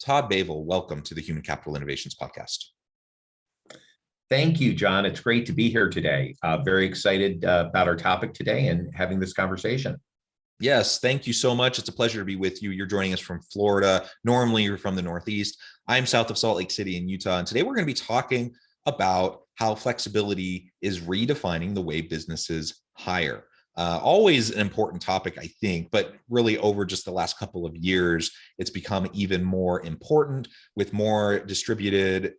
Todd Bavol, welcome to the Human Capital Innovations Podcast. Thank you, John. It's great to be here today. Very excited about our topic today and having this conversation. Yes, thank you so much. It's a pleasure to be with you. You're joining us from Florida. Normally, you're from the Northeast. I'm south of Salt Lake City in Utah. And today we're going to be talking about how flexibility is redefining the way businesses hire. Always an important topic, I think, but really over just the last couple of years, it's become even more important with more distributed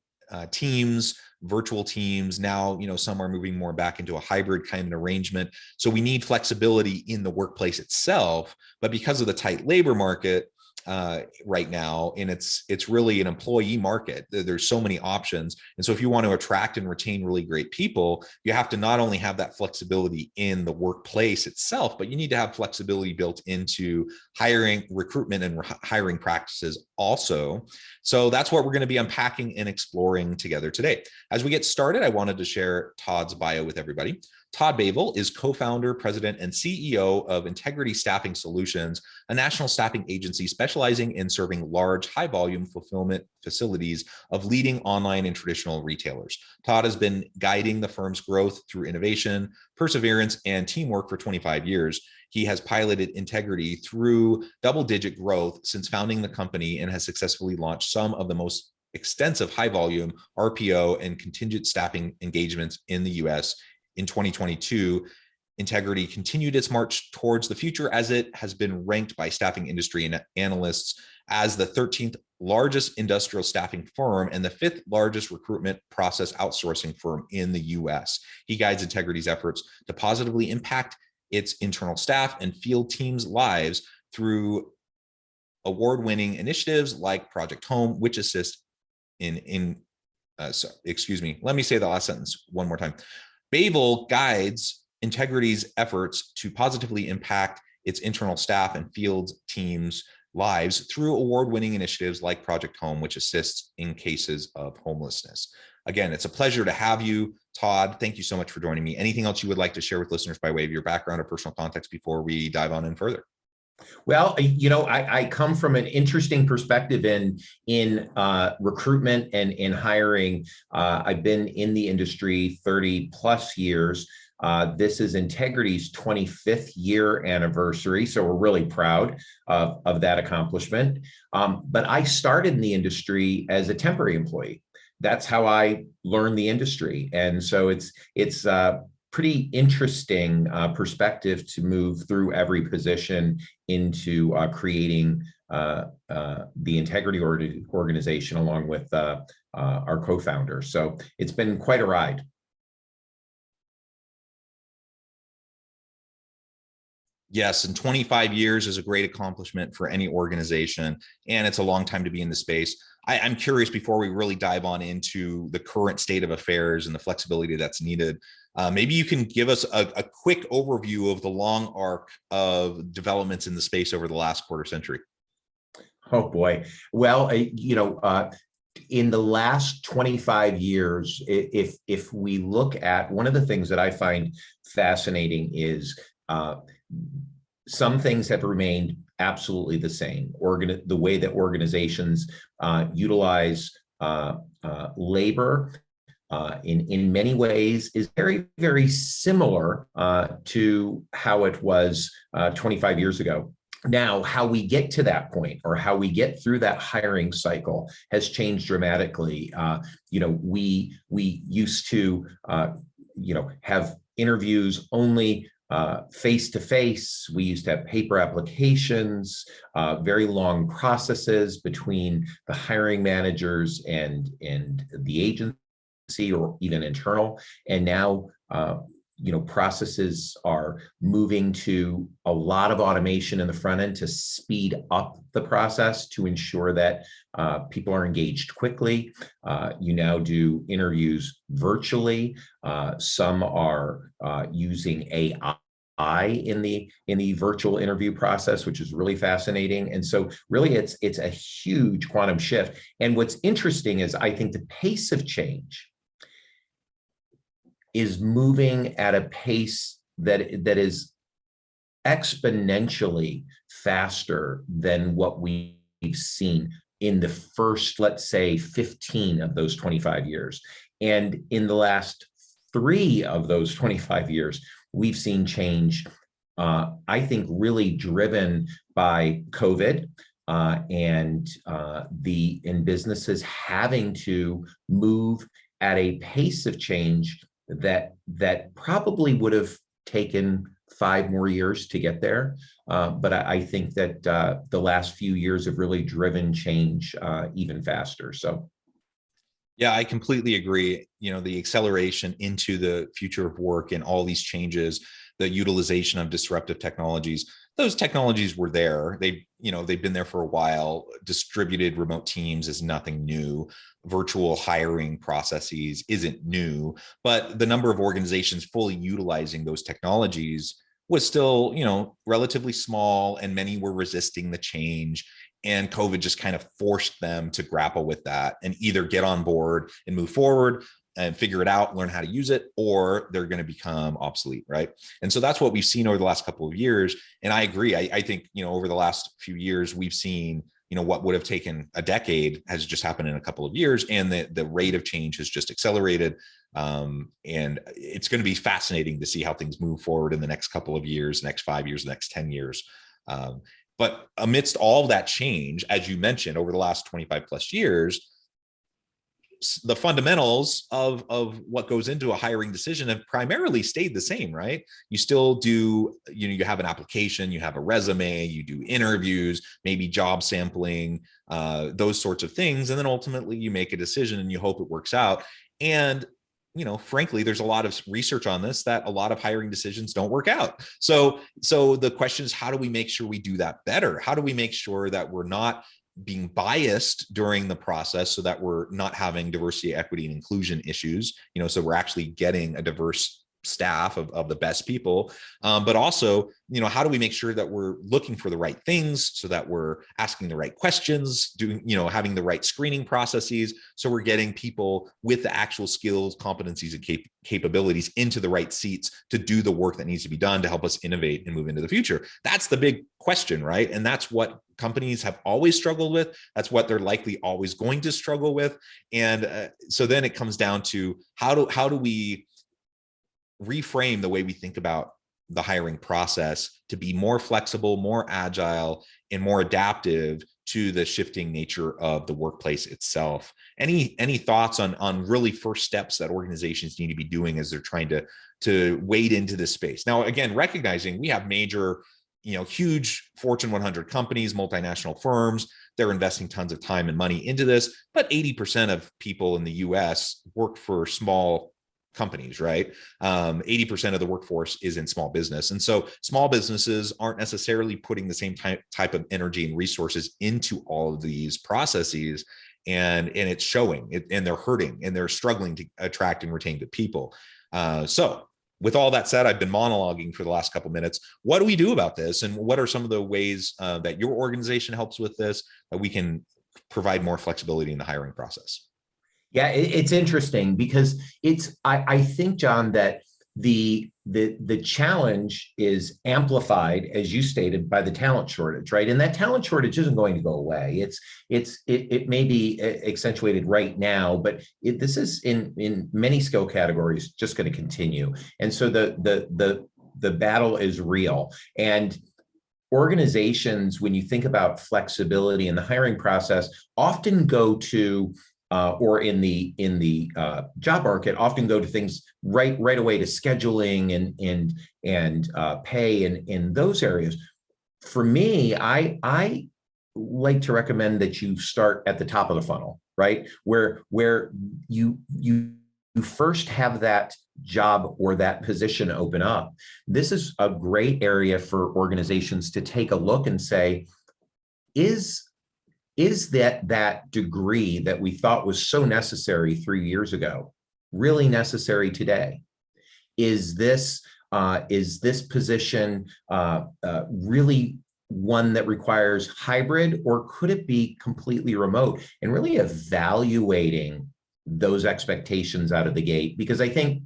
teams, virtual teams. Now, some are moving more back into a hybrid kind of arrangement. So we need flexibility in the workplace itself, but because of the tight labor market right now, and it's really an employee market, there's so many options. And so if you want to attract and retain really great people, you have to not only have that flexibility in the workplace itself, but you need to have flexibility built into hiring, recruitment, and hiring practices also. So that's what we're going to be unpacking and exploring together today. As we get started, I wanted to share Todd's bio with everybody. Todd Bavol is co-founder, president, and CEO of Integrity Staffing Solutions, a national staffing agency specializing in serving large, high-volume fulfillment facilities of leading online and traditional retailers. Todd has been guiding the firm's growth through innovation, perseverance, and teamwork for 25 years. He has piloted Integrity through double-digit growth since founding the company and has successfully launched some of the most extensive high-volume RPO and contingent staffing engagements in the U.S. In 2022, Integrity continued its march towards the future as it has been ranked by staffing industry and analysts as the 13th largest industrial staffing firm and the 5th largest recruitment process outsourcing firm in the US. He guides Integrity's efforts to positively impact its internal staff and field teams' lives through award-winning initiatives like Project Home, which assist let me say the last sentence one more time. Bavol guides Integrity's efforts to positively impact its internal staff and field teams' lives through award-winning initiatives like Project Home, which assists in cases of homelessness. Again, it's a pleasure to have you, Todd. Thank you so much for joining me. Anything else you would like to share with listeners by way of your background or personal context before we dive on in further? Well, I come from an interesting perspective in recruitment and in hiring. I've been in the industry 30 plus years. This is Integrity's 25th year anniversary, so we're really proud of that accomplishment. But I started in the industry as a temporary employee. That's how I learned the industry, and so it's pretty interesting perspective to move through every position into creating the Integrity organization along with our co-founder. So it's been quite a ride. Yes, and 25 years is a great accomplishment for any organization, and it's a long time to be in the space. I'm curious, before we really dive on into the current state of affairs and the flexibility that's needed, maybe you can give us a quick overview of the long arc of developments in the space over the last quarter century. Oh boy. Well, in the last 25 years, if we look at, one of the things that I find fascinating is some things have remained absolutely the same. The way that organizations utilize labor in many ways is very, very similar to how it was 25 years ago. Now, how we get to that point or how we get through that hiring cycle has changed dramatically. We used to, have interviews only face-to-face. We used to have paper applications, very long processes between the hiring managers and the agency or even internal. And now, processes are moving to a lot of automation in the front end to speed up the process to ensure that people are engaged quickly. You now do interviews virtually. Some are using AI in the virtual interview process, which is really fascinating. And so really it's a huge quantum shift. And what's interesting is I think the pace of change is moving at a pace that is exponentially faster than what we've seen in the first, let's say, 15 of those 25 years. And in the last 3 of those 25 years, we've seen change, I think, really driven by COVID and businesses having to move at a pace of change that probably would have taken 5 more years to get there. But I think that the last few years have really driven change even faster. So. Yeah, I completely agree. The acceleration into the future of work and all these changes, the utilization of disruptive technologies, those technologies were there. They've been there for a while. Distributed remote teams is nothing new. Virtual hiring processes isn't new, but the number of organizations fully utilizing those technologies was still, relatively small, and many were resisting the change. And COVID just kind of forced them to grapple with that and either get on board and move forward and figure it out, learn how to use it, or they're going to become obsolete, right? And so that's what we've seen over the last couple of years. And I agree. I think, over the last few years, we've seen, what would have taken a decade has just happened in a couple of years, and the rate of change has just accelerated. And it's going to be fascinating to see how things move forward in the next couple of years, next 5 years, next 10 years. But amidst all that change, as you mentioned, over the last 25 plus years, the fundamentals of what goes into a hiring decision have primarily stayed the same, right? You still do, you have an application, you have a resume, you do interviews, maybe job sampling, those sorts of things. And then ultimately you make a decision and you hope it works out. And frankly, there's a lot of research on this that a lot of hiring decisions don't work out. So the question is, how do we make sure we do that better? How do we make sure that we're not being biased during the process, so that we're not having diversity, equity, and inclusion issues, so we're actually getting a diverse staff of the best people, but also, how do we make sure that we're looking for the right things, so that we're asking the right questions, doing, having the right screening processes, so we're getting people with the actual skills, competencies, and capabilities into the right seats to do the work that needs to be done to help us innovate and move into the future. That's the big question, right? And that's what companies have always struggled with. That's what they're likely always going to struggle with. And so then it comes down to how do we reframe the way we think about the hiring process to be more flexible, more agile, and more adaptive to the shifting nature of the workplace itself. Any thoughts on really first steps that organizations need to be doing as they're trying to wade into this space? Now, again, recognizing we have major, huge Fortune 100 companies, multinational firms, they're investing tons of time and money into this, but 80% of people in the US work for small companies, right? 80% of the workforce is in small business. And so small businesses aren't necessarily putting the same type of energy and resources into all of these processes. And it's showing it, and they're hurting, and they're struggling to attract and retain good people. So with all that said, I've been monologuing for the last couple of minutes. What do we do about this? And what are some of the ways that your organization helps with this, that we can provide more flexibility in the hiring process? Yeah, it's interesting because I think, John, that the challenge is amplified, as you stated, by the talent shortage, right? And that talent shortage isn't going to go away. It may be accentuated right now, but this is in many skill categories just going to continue. And so the battle is real. And organizations, when you think about flexibility in the hiring process, often go to or in the job market, often go to things right away to scheduling and pay and in those areas. For me, I like to recommend that you start at the top of the funnel, right? Where you first have that job or that position open up. This is a great area for organizations to take a look and say, is that degree that we thought was so necessary 3 years ago really necessary today? Is this position really one that requires hybrid, or could it be completely remote? And really evaluating those expectations out of the gate, because I think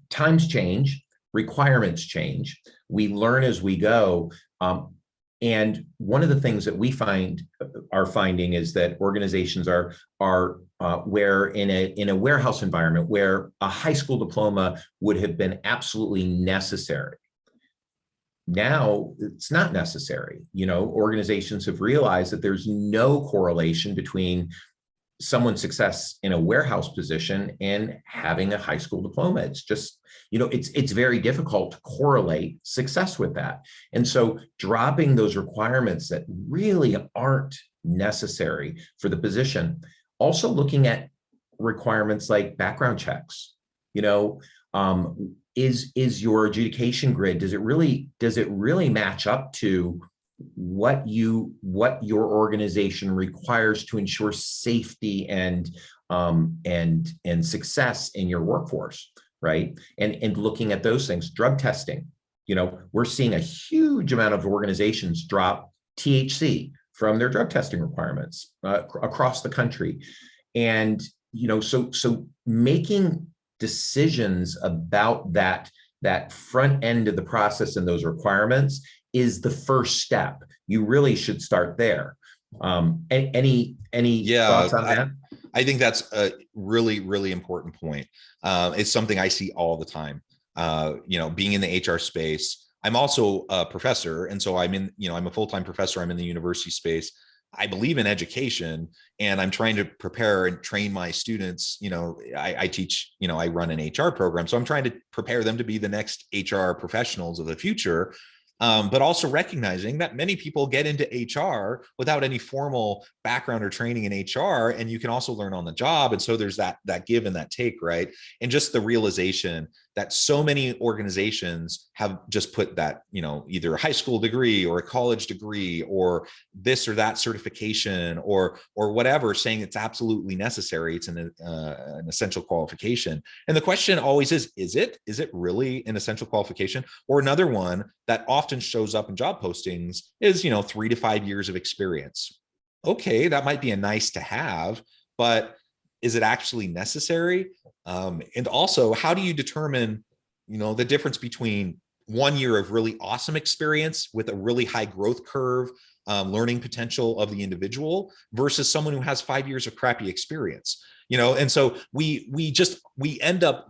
times change, requirements change, we learn as we go. And one of the things that we are finding is that organizations are where in a warehouse environment where a high school diploma would have been absolutely necessary. Now it's not necessary. Organizations have realized that there's no correlation between someone's success in a warehouse position and having a high school diploma. It's just, it's very difficult to correlate success with that. And so dropping those requirements that really aren't necessary for the position. Also looking at requirements like background checks. Is your adjudication grid, does it really match up to what your organization requires to ensure safety and success in your workforce, right? And looking at those things, drug testing, we're seeing a huge amount of organizations drop THC from their drug testing requirements across the country. And, so making decisions about that front end of the process and those requirements is the first step. You really should start there. Any thoughts on that? I think that's a really, really important point. It's something I see all the time. Being in the HR space, I'm also a professor. And so I'm a full-time professor. I'm in the university space. I believe in education, and I'm trying to prepare and train my students. I teach, I run an HR program. So I'm trying to prepare them to be the next HR professionals of the future. But also recognizing that many people get into HR without any formal background or training in HR, and you can also learn on the job. And so there's that give and that take, right? And just the realization that so many organizations have just put that, either a high school degree or a college degree or this or that certification or whatever, saying it's absolutely necessary. It's an essential qualification. And the question always is it really an essential qualification? Or another one that often shows up in job postings is, 3 to 5 years of experience. Okay, that might be a nice to have, but is it actually necessary? And also, how do you determine, the difference between 1 year of really awesome experience with a really high growth curve, learning potential of the individual versus someone who has 5 years of crappy experience? And so we end up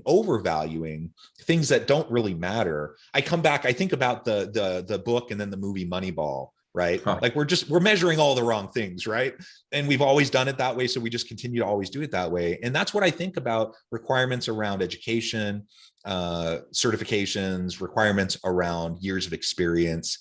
overvaluing things that don't really matter. I think about the book and then the movie Moneyball, right? Huh. Like we're measuring all the wrong things, right? And we've always done it that way. So we just continue to always do it that way. And that's what I think about requirements around education, certifications, requirements around years of experience.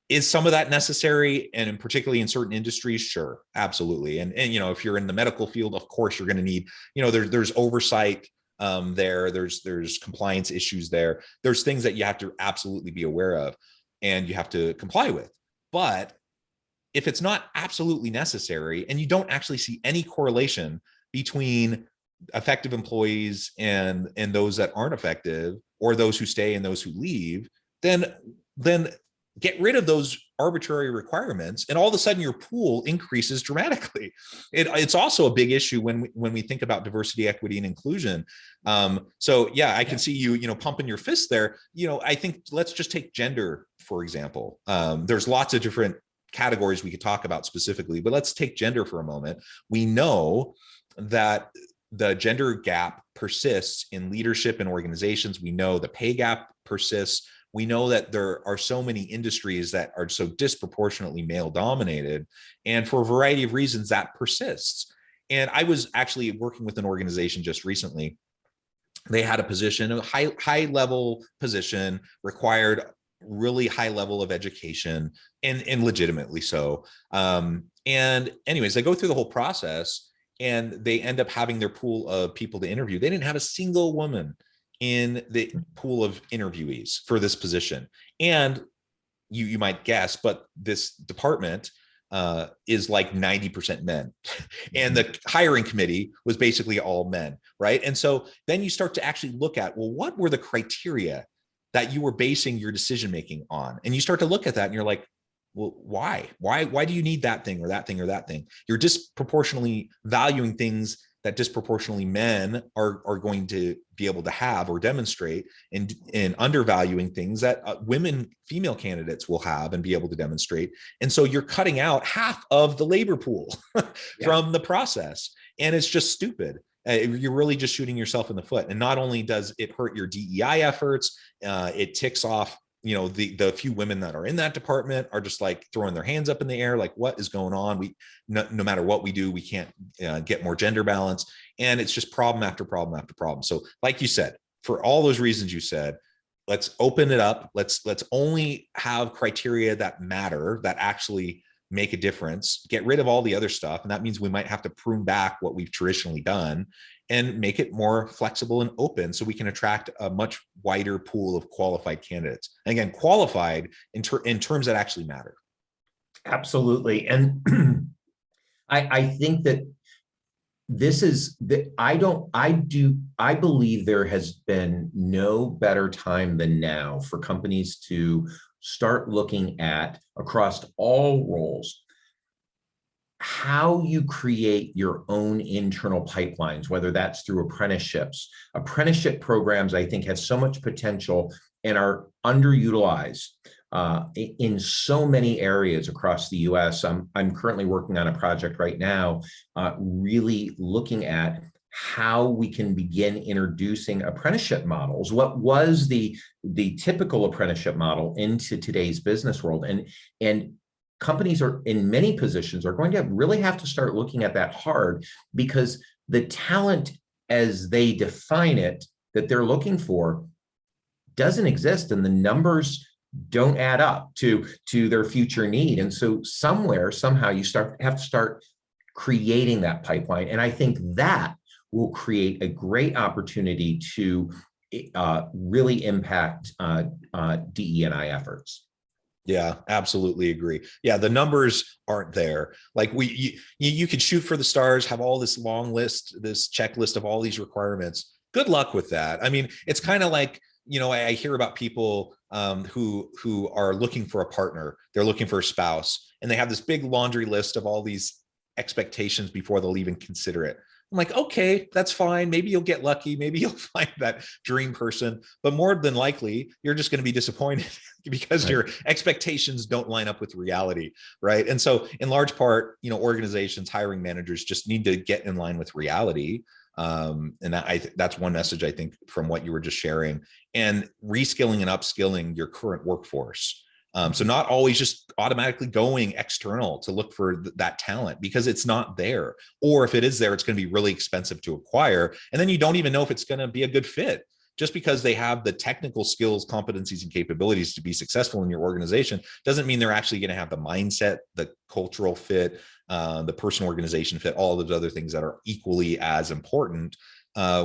Is some of that necessary? And particularly in certain industries, sure, absolutely. And if you're in the medical field, of course, you're going to need, there's oversight there's compliance issues there. There's things that you have to absolutely be aware of and you have to comply with. But if it's not absolutely necessary and you don't actually see any correlation between effective employees and those that aren't effective, or those who stay and those who leave, then get rid of those arbitrary requirements, and all of a sudden your pool increases dramatically. It's also a big issue when we think about diversity, equity, and inclusion. So yeah, I can see you pumping your fist there. I think let's just take gender, for example. There's lots of different categories we could talk about specifically, but let's take gender for a moment. We know that the gender gap persists in leadership and organizations. We know the pay gap persists. We know that there are so many industries that are so disproportionately male dominated, and for a variety of reasons that persists. And I was actually working with an organization just recently. They had a position, a high level position, required really high level of education, and legitimately so. And anyways, they go through the whole process and they end up having their pool of people to interview. They didn't have a single woman in the pool of interviewees for this position. And you might guess, but this department is like 90% men. And the hiring committee was basically all men, right? And so then you start to actually look at, well, what were the criteria that you were basing your decision-making on? And you start to look at that and you're like, well, why do you need that thing or that thing or that thing? You're disproportionately valuing things that disproportionately men are going to be able to have or demonstrate, in undervaluing things that female candidates will have and be able to demonstrate. And so you're cutting out half of the labor pool from the process. And it's just stupid. You're really just shooting yourself in the foot. And not only does it hurt your DEI efforts, it ticks off, the few women that are in that department are just like throwing their hands up in the air, like, what is going on? No matter what we do, we can't get more gender balance. And it's just problem after problem after problem. So like you said, for all those reasons you said, let's open it up. Let's only have criteria that matter, that actually make a difference, get rid of all the other stuff. And that means we might have to prune back what we've traditionally done and make it more flexible and open so we can attract a much wider pool of qualified candidates. And again, qualified in terms that actually matter. Absolutely. And I think that this is that I believe there has been no better time than now for companies to start looking at, across all roles, how you create your own internal pipelines, whether that's through apprenticeships. Apprenticeship programs, I think, have so much potential and are underutilized in so many areas across the US. I'm currently working on a project right now, really looking at how we can begin introducing apprenticeship models. What was the typical apprenticeship model into today's business world? And companies are, in many positions, are going to really have to start looking at that hard, because the talent as they define it that they're looking for doesn't exist, and the numbers don't add up to their future need. And so somehow you have to start creating that pipeline. And I think that will create a great opportunity to really impact DE&I efforts. Yeah, absolutely agree. Yeah, the numbers aren't there. Like you could shoot for the stars, have all this long list, this checklist of all these requirements. Good luck with that. I mean, it's kind of like, I hear about people who are looking for a partner. They're looking for a spouse, and they have this big laundry list of all these expectations before they'll even consider it. I'm like, okay, that's fine. Maybe you'll get lucky. Maybe you'll find that dream person, but more than likely, you're just going to be disappointed because your expectations don't line up with reality, right? And so in large part, organizations, hiring managers just need to get in line with reality. And that's one message, I think, from what you were just sharing, and reskilling and upskilling your current workforce. So not always just automatically going external to look for that talent, because it's not there. Or if it is there, it's going to be really expensive to acquire. And then you don't even know if it's going to be a good fit. Just because they have the technical skills, competencies, and capabilities to be successful in your organization doesn't mean they're actually going to have the mindset, the cultural fit, the person-organization fit, all of those other things that are equally as important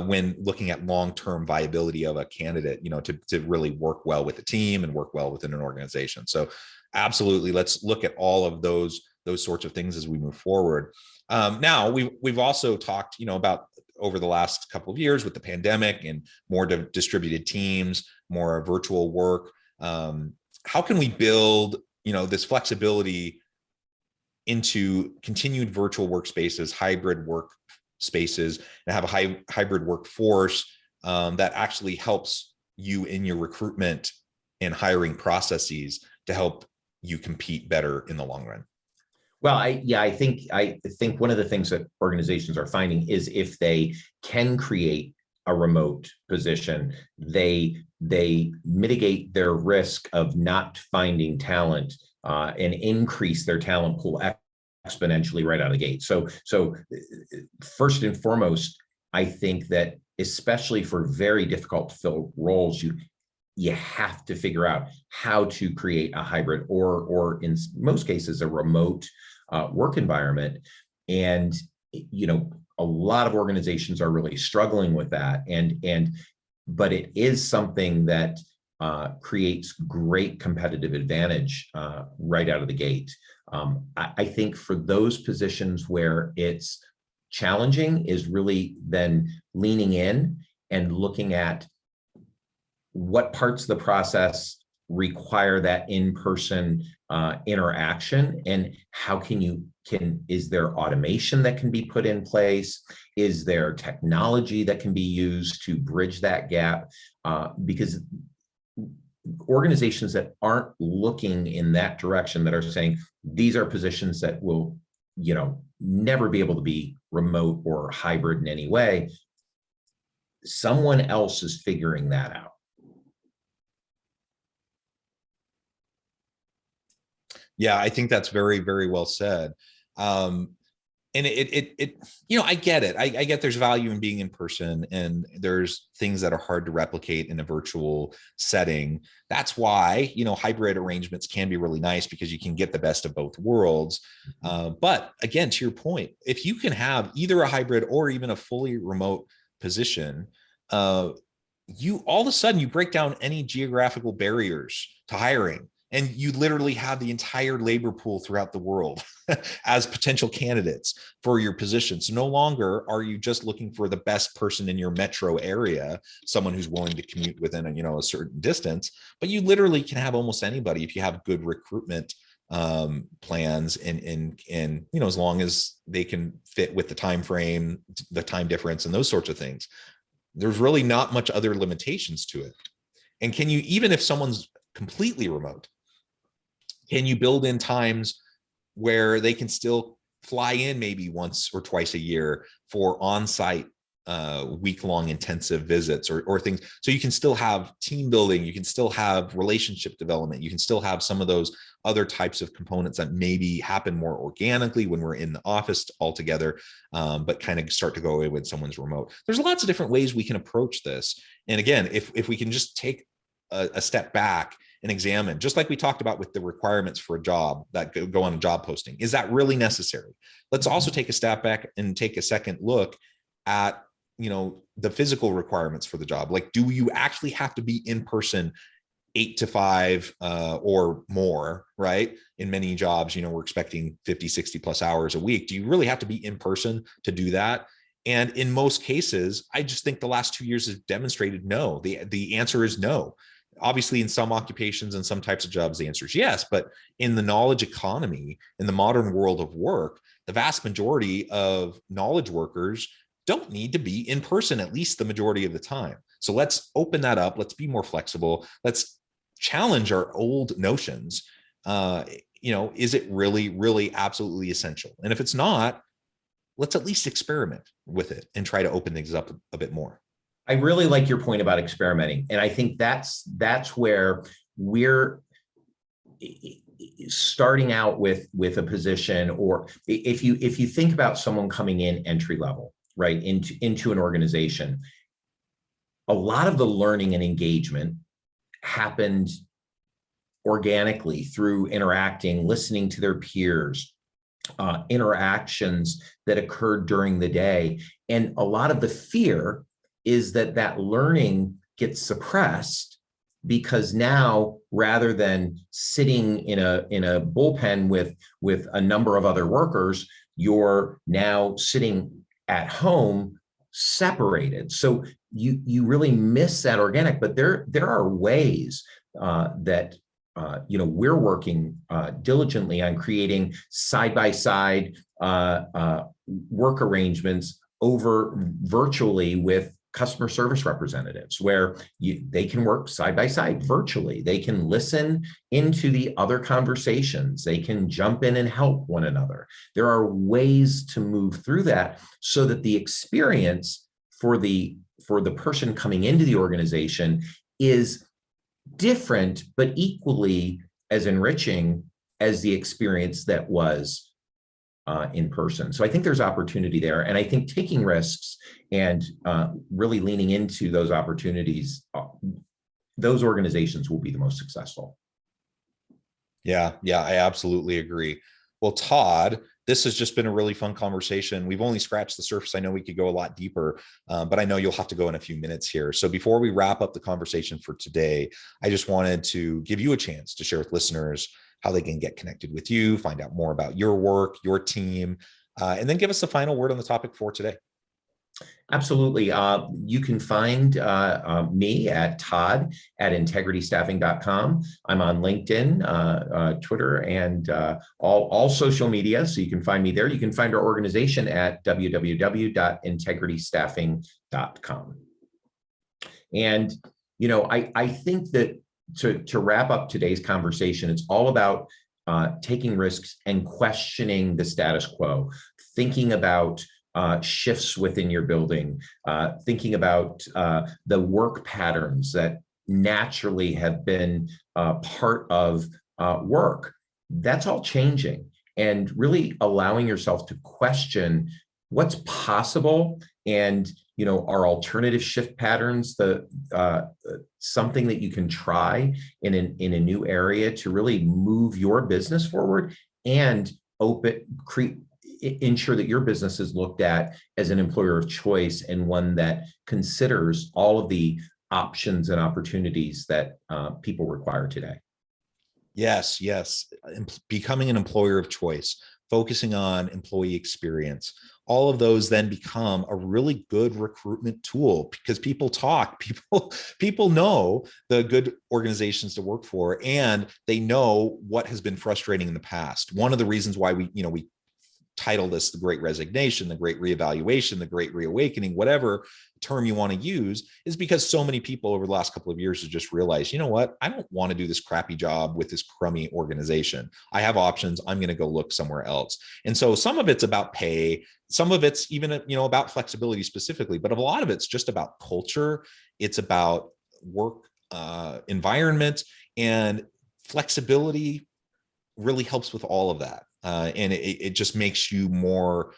when looking at long-term viability of a candidate, to really work well with the team and work well within an organization. So absolutely, let's look at all of those sorts of things as we move forward. Now we've also talked, about over the last couple of years with the pandemic and more distributed teams, more virtual work. How can we build, this flexibility into continued virtual workspaces, hybrid work spaces, and have a hybrid workforce that actually helps you in your recruitment and hiring processes to help you compete better in the long run? Well, I think one of the things that organizations are finding is, if they can create a remote position, they mitigate their risk of not finding talent and increase their talent pool exponentially right out of the gate. So first and foremost, I think that especially for very difficult to fill roles, you have to figure out how to create a hybrid or in most cases a remote work environment. And a lot of organizations are really struggling with that, but it is something that creates great competitive advantage right out of the gate. I think for those positions where it's challenging is really then leaning in and looking at what parts of the process require that in-person interaction, and how can you Is there automation that can be put in place? Is there technology that can be used to bridge that gap? Because organizations that aren't looking in that direction, that are saying these are positions that will, never be able to be remote or hybrid in any way, someone else is figuring that out. Yeah, I think that's very, very well said. And I get it. I get there's value in being in person, and there's things that are hard to replicate in a virtual setting. That's why, hybrid arrangements can be really nice, because you can get the best of both worlds. But again, to your point, if you can have either a hybrid or even a fully remote position, you all of a sudden you break down any geographical barriers to hiring. And you literally have the entire labor pool throughout the world as potential candidates for your position. So no longer are you just looking for the best person in your metro area, someone who's willing to commute within a certain distance, but you literally can have almost anybody if you have good recruitment plans, and as long as they can fit with the time frame, the time difference, and those sorts of things. There's really not much other limitations to it. And can you, even if someone's completely remote, can you build in times where they can still fly in maybe once or twice a year for on-site week-long intensive visits or things? So you can still have team building, you can still have relationship development, you can still have some of those other types of components that maybe happen more organically when we're in the office all together, but kind of start to go away when someone's remote. There's lots of different ways we can approach this. And again, if we can just take a step back and examine, just like we talked about with the requirements for a job that go on a job posting, is that really necessary? Let's also take a step back and take a second look at, the physical requirements for the job. Like, do you actually have to be in person 8 to 5 or more, right? In many jobs, we're expecting 50, 60 plus hours a week. Do you really have to be in person to do that? And in most cases, I just think the last 2 years has demonstrated no. The answer is no. Obviously, in some occupations and some types of jobs, the answer is yes. But in the knowledge economy, in the modern world of work, the vast majority of knowledge workers don't need to be in person, at least the majority of the time. So let's open that up. Let's be more flexible. Let's challenge our old notions. Is it really, really absolutely essential? And if it's not, let's at least experiment with it and try to open things up a bit more. I really like your point about experimenting. And I think that's where we're starting out with a position, or if you think about someone coming in entry level, right, into an organization, a lot of the learning and engagement happened organically through interacting, listening to their peers, interactions that occurred during the day. And a lot of the fear is that learning gets suppressed, because now, rather than sitting in a bullpen with a number of other workers, you're now sitting at home separated. So you really miss that organic. But there are ways that we're working diligently on creating side-by-side work arrangements over virtually with customer service representatives, where they can work side by side virtually. They can listen into the other conversations. They can jump in and help one another. There are ways to move through that so that the experience for the person coming into the organization is different, but equally as enriching as the experience that was in person. So I think there's opportunity there. And I think taking risks and really leaning into those opportunities, those organizations will be the most successful. Yeah, I absolutely agree. Well, Todd, this has just been a really fun conversation. We've only scratched the surface. I know we could go a lot deeper, but I know you'll have to go in a few minutes here. So before we wrap up the conversation for today, I just wanted to give you a chance to share with listeners how they can get connected with you, find out more about your work, your team, and then give us the final word on the topic for today. Absolutely. You can find me at Todd at integritystaffing.com. I'm on LinkedIn, Twitter, and all social media. So you can find me there. You can find our organization at www.integritystaffing.com. And, I think that to wrap up today's conversation, it's all about taking risks and questioning the status quo, thinking about shifts within your building, thinking about the work patterns that naturally have been part of work. That's all changing, and really allowing yourself to question what's possible, and are alternative shift patterns the something that you can try in a new area to really move your business forward and ensure that your business is looked at as an employer of choice, and one that considers all of the options and opportunities that people require today. Yes, yes. Becoming an employer of choice, focusing on employee experience, all of those then become a really good recruitment tool, because people know the good organizations to work for, and they know what has been frustrating in the past. One of the reasons why we title this the Great Resignation, the Great Reevaluation, the Great Reawakening, whatever term you want to use, is because so many people over the last couple of years have just realized, you know what, I don't want to do this crappy job with this crummy organization. I have options. I'm going to go look somewhere else. And so some of it's about pay. Some of it's even, about flexibility specifically, but a lot of it's just about culture. It's about work environment, and flexibility really helps with all of that. And it just makes you more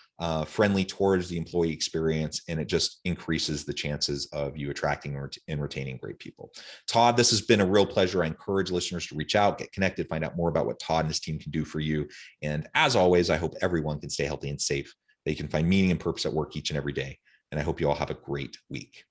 friendly towards the employee experience, and it just increases the chances of you attracting and retaining great people. Todd, this has been a real pleasure. I encourage listeners to reach out, get connected, find out more about what Todd and his team can do for you. And as always, I hope everyone can stay healthy and safe. They can find meaning and purpose at work each and every day. And I hope you all have a great week.